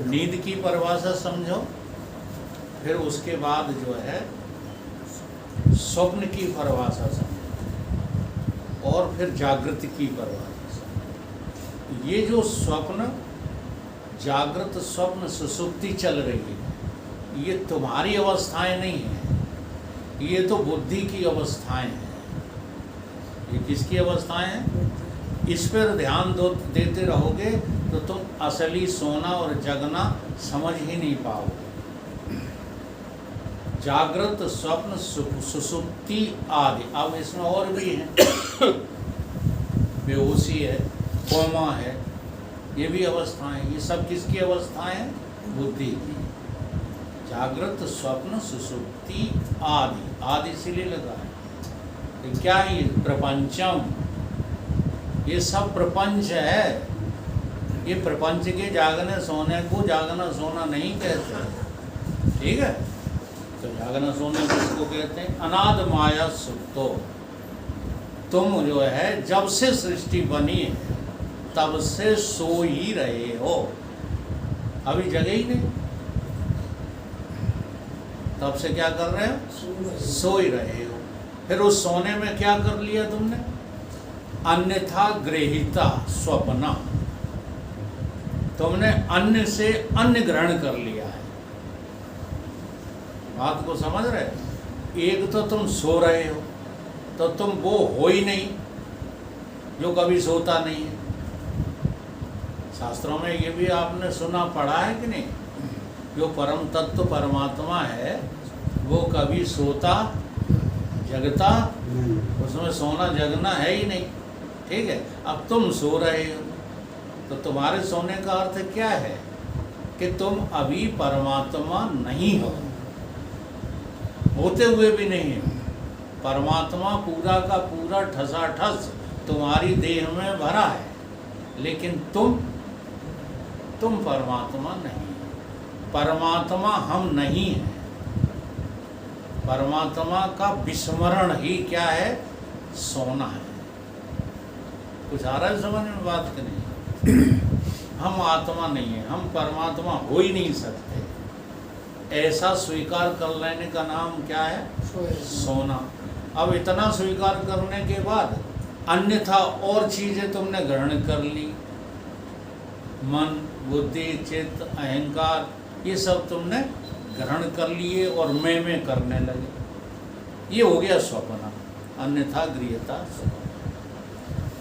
नींद की परिभाषा समझो, फिर उसके बाद जो है स्वप्न की परिभाषा समझो, और फिर जागृत की परिभाषा समझो। ये जो स्वप्न, जागृत, स्वप्न, सुषुप्ति चल रही है, ये तुम्हारी अवस्थाएं नहीं हैं, ये तो बुद्धि की अवस्थाएं हैं। ये किसकी अवस्थाएं हैं? इस पर ध्यान देते रहोगे तो तुम असली सोना और जगना समझ ही नहीं पाओगे। जागृत, स्वप्न, सुषुप्ति आदि, अब इसमें और भी हैं, बेहोशी है, कोमा है, ये भी अवस्थाएं। ये सब किसकी अवस्थाएं हैं? बुद्धि की। जागृत, स्वप्न, सुषुप्ति आदि, आदि इसीलिए लगा है। ये क्या है? ये प्रपंचम, ये सब प्रपंच है। ये प्रपंच के जागने सोने को जागना सोना नहीं कहते, ठीक है? तो जागना सोने किसको कहते हैं? अनाद माया सुप्तो। तुम जो है जब से सृष्टि बनी है तब से सो ही रहे हो, अभी जगे ही नहीं। तब से क्या कर रहे हो? सो ही रहे हो। फिर उस सोने में क्या कर लिया तुमने? अन्यथा गृहीता स्वप्न, तुमने अन्य से अन्य ग्रहण कर लिया है। बात को समझ रहे हो? एक तो तुम सो रहे हो, तो तुम वो हो ही नहीं जो कभी सोता नहीं है। शास्त्रों में ये भी आपने सुना पढ़ा है कि नहीं? जो परम तत्व परमात्मा है वो कभी सोता जगता, उसमें सोना जगना है ही नहीं, ठीक है? अब तुम सो रहे हो, तो तुम्हारे सोने का अर्थ क्या है? कि तुम अभी परमात्मा नहीं हो, होते हुए भी नहीं हो। परमात्मा पूरा का पूरा ठसाठस तुम्हारी देह में भरा है, लेकिन तुम परमात्मा नहीं। परमात्मा हम नहीं हैं। परमात्मा का विस्मरण ही क्या है? सोना है। कुछ आ रहा है समझ में बात कि नहीं? हम आत्मा नहीं है, हम परमात्मा हो ही नहीं सकते। ऐसा स्वीकार कर लेने का नाम क्या है? सोना। अब इतना स्वीकार करने के बाद अन्यथा और चीजें तुमने ग्रहण कर ली, मन, बुद्धि, चित्त, अहंकार, ये सब तुमने ग्रहण कर लिए और मैं करने लगे। ये हो गया स्वप्न, अन्यथा गृहीता स्वप्न।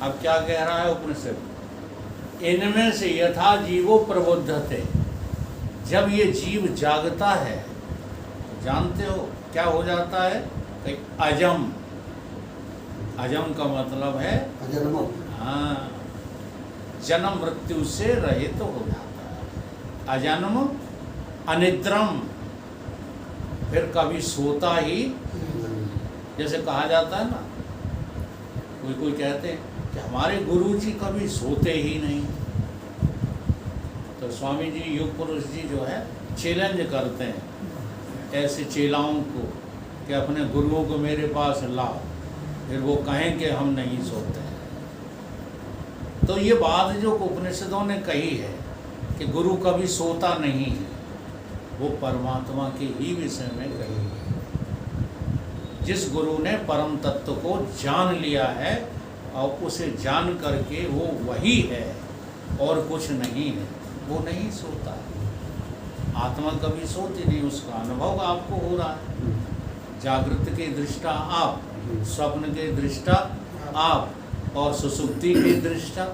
अब क्या कह रहा है उपनिषद? इनमें से यथा जीवो प्रबुद्धते, जब ये जीव जागता है, जानते हो क्या हो जाता है? अजम। अजम का मतलब है हाँ, जन्म मृत्यु से रहित तो हो जाता है। अजन्म अनिद्रम, फिर कभी सोता ही, जैसे कहा जाता है ना, कोई कहते हैं कि हमारे गुरु जी कभी सोते ही नहीं। तो स्वामी जी, युग पुरुष जी जो है चैलेंज करते हैं ऐसे चेलाओं को कि अपने गुरुओं को मेरे पास लाओ, फिर वो कहें कि हम नहीं सोते हैं। तो ये बात जो उपनिषदों ने कही है कि गुरु कभी सोता नहीं है, वो परमात्मा के ही विषय में कही है। जिस गुरु ने परम तत्व को जान लिया है और उसे जान करके वो वही है और कुछ नहीं है, वो नहीं सोता। आत्मा कभी सोती नहीं, उसका अनुभव आपको हो रहा है। जागृत के दृष्टा आप, स्वप्न के दृष्टा आप, और सुसुप्ति की दृष्टा।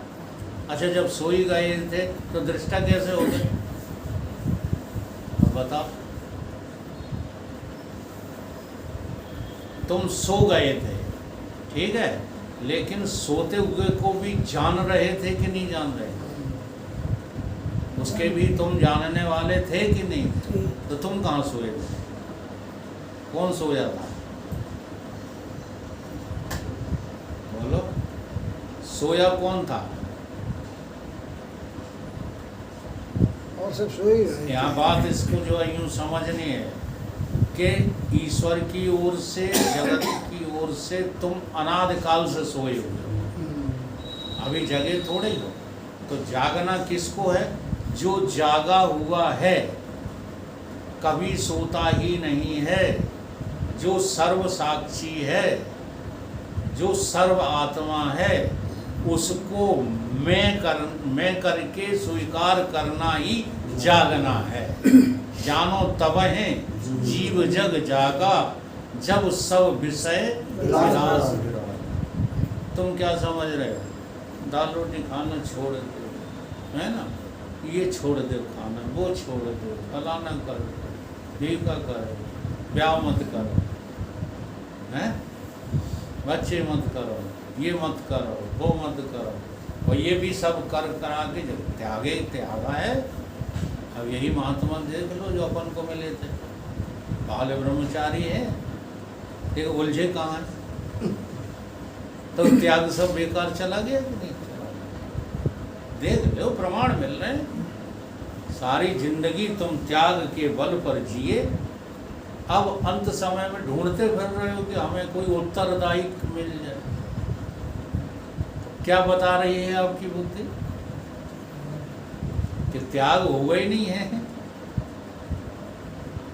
अच्छा, जब सोई गए थे तो दृष्टा कैसे हो गए? बताओ। तुम सो गए थे, ठीक है, लेकिन सोते हुए को भी जान रहे थे कि नहीं जान रहे थे? उसके भी तुम जानने वाले थे कि नहीं? तो तुम कहाँ सोए थे? कौन सोया था? बोलो, सोया कौन था? और सब सोई रहे। यहाँ बात इसको जो है यूँ समझनी है कि ईश्वर की ओर से, जगत की ओर से तुम अनादि काल से सोए हुए हो, अभी जगे थोड़े ही हो। तो जागना किसको है? जो जागा हुआ है कभी सोता ही नहीं है, जो सर्व साक्षी है, जो सर्व आत्मा है, उसको मैं करके स्वीकार करना ही जागना है। जानो तब है जीव जग जागा, जब सब विषय विलास। तुम क्या समझ रहे हो? दाल रोटी खाना छोड़ दो, है ना, ये छोड़ दो खाना, वो छोड़ दो, फलाना करो, ढीका करो, ब्याह मत करो, हैं, बच्चे मत करो, ये मत करो, वो मत करो, और ये भी सब कर करा के जब त्यागा है। अब यही महात्मा देख लो जो अपन को मिले थे, बाल ब्रह्मचारी है, एक उलझे कहाँ है, तो त्याग सब बेकार चला गया कि नहीं चला गया? देख लो प्रमाण मिल रहे हैं। सारी जिंदगी तुम त्याग के बल पर जिए, अब अंत समय में ढूंढते फिर रहे हो कि हमें कोई उत्तरदायी मिल जाए। क्या बता रही है आपकी बुद्धि? कि त्याग हुआ ही नहीं है,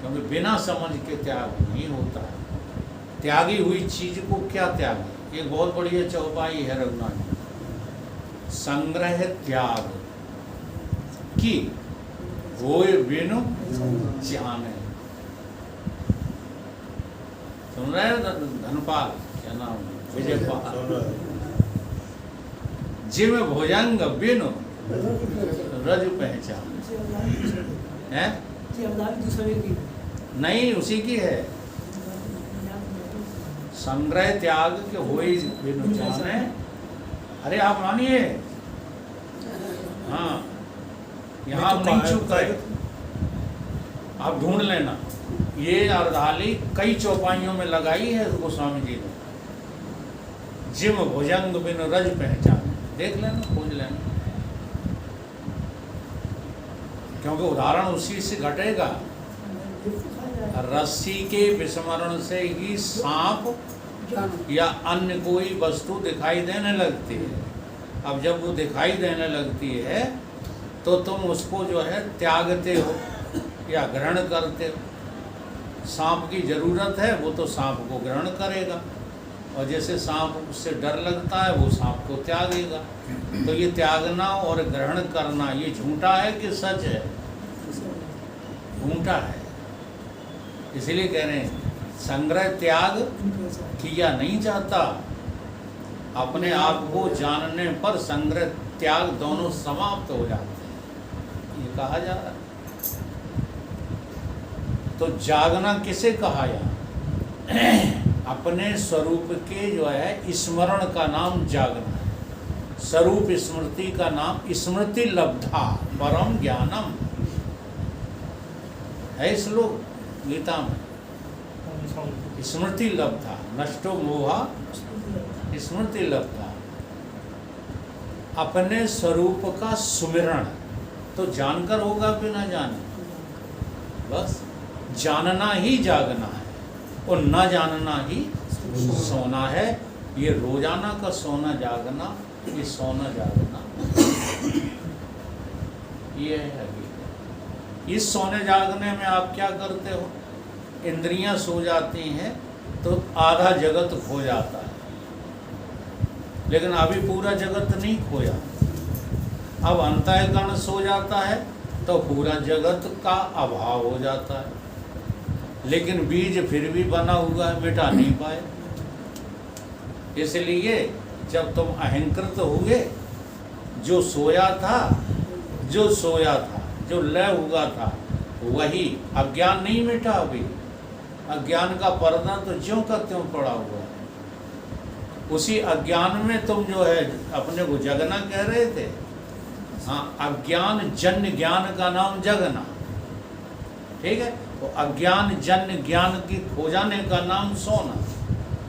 क्योंकि बिना समझ के त्याग नहीं होता है। त्यागी हुई चीज को क्या त्यागे? एक बहुत बढ़िया चौपाई है रघुनाथ जी, संग्रह त्याग की होए बिनु जाने। सुन रहे हैं धनपाल, क्या नाम है, विजयपाल। जिम भुजंग बिनु रज पहचान है, नहीं उसी की है। संग्रह त्याग के होई बिनु जाने। अरे आप मानिए, हाँ यहाँ नहीं चुप है, आप ढूंढ लेना। ये अर्धाली कई चौपाइयों में लगाई है गोस्वामी जी ने। जिम भुजंग बिनु रज पहचान, देख लेना, खोज लेना, क्योंकि उदाहरण उसी से घटेगा। रस्सी के विस्मरण से ही सांप या अन्य कोई वस्तु दिखाई देने लगती है। अब जब वो दिखाई देने लगती है तो तुम उसको जो है त्यागते हो या ग्रहण करते हो। सांप की जरूरत है, वो तो सांप को ग्रहण करेगा, और जैसे सांप उससे डर लगता है वो सांप को त्यागेगा। तो ये त्यागना और ग्रहण करना ये झूठा है कि सच है? झूठा है। इसीलिए कह रहे हैं संग्रह त्याग किया नहीं जाता। अपने आप को जानने पर संग्रह त्याग दोनों समाप्त हो जाते हैं, ये कहा जा रहा है। तो जागना किसे कहा यार? अपने स्वरूप के जो है स्मरण का नाम जागना है। स्वरूप स्मृति का नाम स्मृति लब्धा परम ज्ञानम है श्लोक गीता में। स्मृति लब्धा नष्टो मोहा स्मृति लब्धा। अपने स्वरूप का सुमिरण तो जानकर होगा बिना जाने, बस जानना ही जागना है, और न जानना ही सोना है। ये रोजाना का सोना जागना, ये सोना जागना, ये है हकीकत। इस सोने जागने में आप क्या करते हो? इंद्रियां सो जाती हैं तो आधा जगत खो जाता है, लेकिन अभी पूरा जगत नहीं खोया। अब अंतःकरण सो जाता है तो पूरा जगत का अभाव हो जाता है, लेकिन बीज फिर भी बना हुआ है, मिटा नहीं पाए। इसलिए जब तुम अहंकृत हुए, जो सोया था, जो लय हुआ था, वही अज्ञान नहीं मिटा। अभी अज्ञान का पर्दा तो ज्यों का त्यों पड़ा हुआ है। उसी अज्ञान में तुम जो है अपने को जगना कह रहे थे। हाँ, अज्ञान जन्य ज्ञान का नाम जगना, ठीक है। तो अज्ञान जन्य ज्ञान की खो जाने का नाम सोना।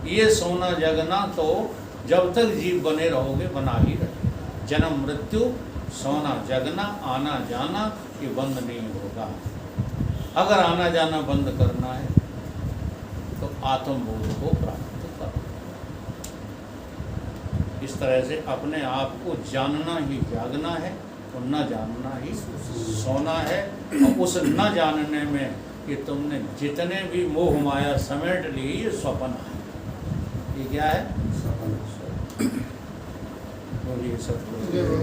ये सोना जगना तो जब तक जीव बने रहोगे बना ही रहेगा। जन्म मृत्यु, सोना जगना, आना जाना ये बंद नहीं होगा। अगर आना जाना बंद करना है तो आत्मबोध को प्राप्त करो। इस तरह से अपने आप को जानना ही जागना है, तो न जानना ही सोना है। और उस न जानने में कि तुमने जितने भी मोह माया समेट ली, ये स्वप्न है। ये क्या है? सपन बोलिए सतगुरु।